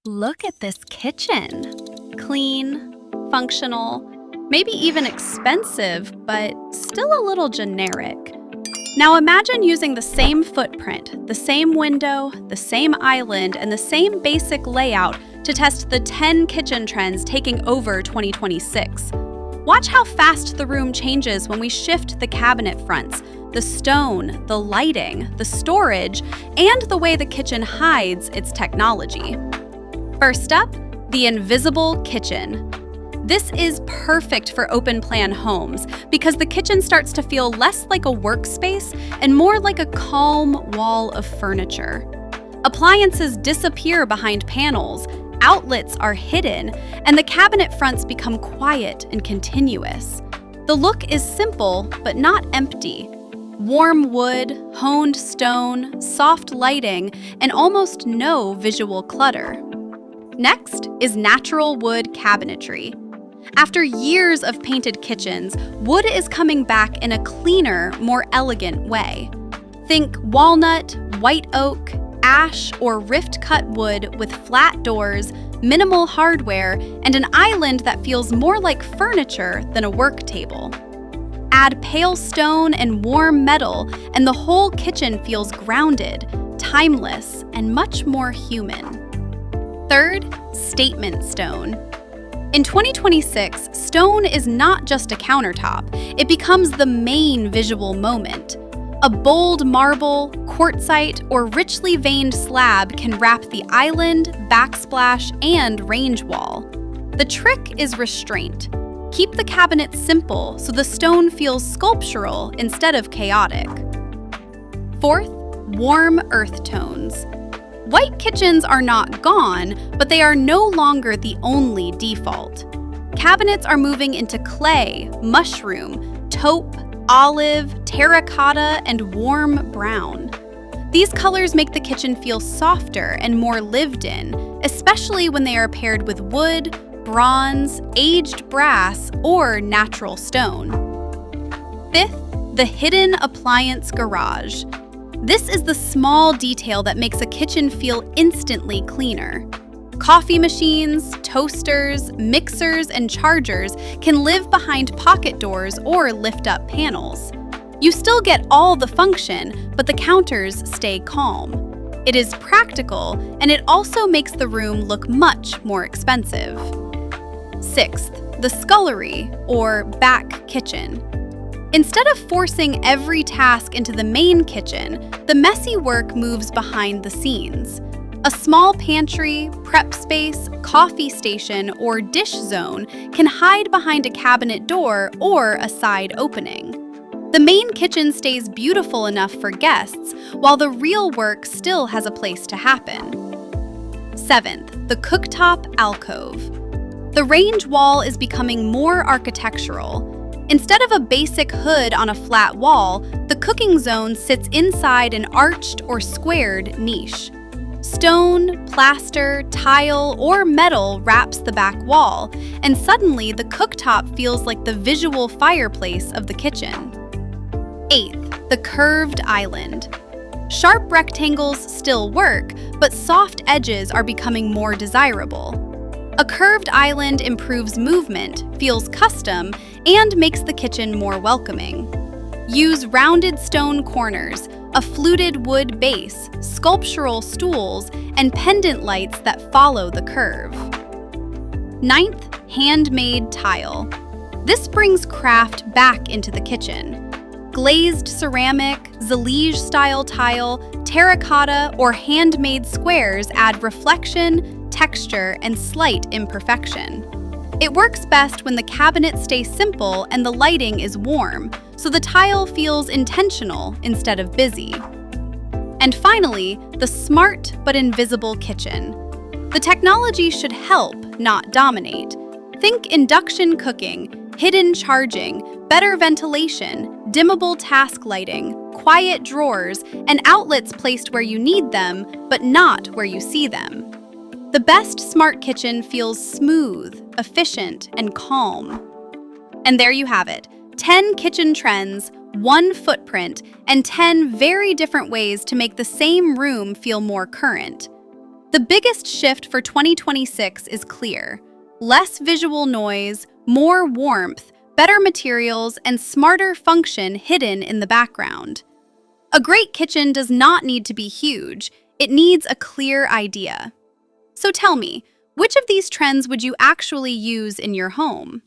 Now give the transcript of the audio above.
Look at this kitchen. Clean, functional, maybe even expensive, but still a little generic. Now imagine using the same footprint, the same window, the same island, and the same basic layout to test the 10 kitchen trends taking over 2026. Watch how fast the room changes when we shift the cabinet fronts, the stone, the lighting, the storage, and the way the kitchen hides its technology. First up, the invisible kitchen. This is perfect for open-plan homes because the kitchen starts to feel less like a workspace and more like a calm wall of furniture. Appliances disappear behind panels, outlets are hidden, and the cabinet fronts become quiet and continuous. The look is simple, but not empty. Warm wood, honed stone, soft lighting, and almost no visual clutter. Next is natural wood cabinetry. After years of painted kitchens, wood is coming back in a cleaner, more elegant way. Think walnut, white oak, ash, or rift-cut wood with flat doors, minimal hardware, and an island that feels more like furniture than a work table. Add pale stone and warm metal, and the whole kitchen feels grounded, timeless, and much more human. Third, statement stone. In 2026, stone is not just a countertop, it becomes the main visual moment. A bold marble, quartzite, or richly veined slab can wrap the island, backsplash, and range wall. The trick is restraint. Keep the cabinet simple so the stone feels sculptural instead of chaotic. Fourth, warm earth tones. White kitchens are not gone, but they are no longer the only default. Cabinets are moving into clay, mushroom, taupe, olive, terracotta, and warm brown. These colors make the kitchen feel softer and more lived in, especially when they are paired with wood, bronze, aged brass, or natural stone. Fifth, the hidden appliance garage. This is the small detail that makes a kitchen feel instantly cleaner. Coffee machines, toasters, mixers, and chargers can live behind pocket doors or lift up panels. You still get all the function, but the counters stay calm. It is practical, and it also makes the room look much more expensive. Sixth, the scullery, or back kitchen. Instead of forcing every task into the main kitchen, the messy work moves behind the scenes. A small pantry, prep space, coffee station, or dish zone can hide behind a cabinet door or a side opening. The main kitchen stays beautiful enough for guests, while the real work still has a place to happen. Seventh, the cooktop alcove. The range wall is becoming more architectural. Instead of a basic hood on a flat wall, the cooking zone sits inside an arched or squared niche. Stone, plaster, tile, or metal wraps the back wall, and suddenly the cooktop feels like the visual fireplace of the kitchen. Eighth, the curved island. Sharp rectangles still work, but soft edges are becoming more desirable. A curved island improves movement, feels custom, and makes the kitchen more welcoming. Use rounded stone corners, a fluted wood base, sculptural stools, and pendant lights that follow the curve. Ninth, handmade tile. This brings craft back into the kitchen. Glazed ceramic, Zalige-style tile, terracotta, or handmade squares add reflection, texture, and slight imperfection. It works best when the cabinets stay simple and the lighting is warm, so the tile feels intentional instead of busy. And finally, the smart but invisible kitchen. The technology should help, not dominate. Think induction cooking, hidden charging, better ventilation, dimmable task lighting, quiet drawers, and outlets placed where you need them, but not where you see them. The best smart kitchen feels smooth, efficient, and calm. And there you have it, 10 kitchen trends, 1 footprint, and 10 very different ways to make the same room feel more current. The biggest shift for 2026 is clear. Less visual noise, more warmth, better materials, and smarter function hidden in the background. A great kitchen does not need to be huge, it needs a clear idea. So tell me, which of these trends would you actually use in your home?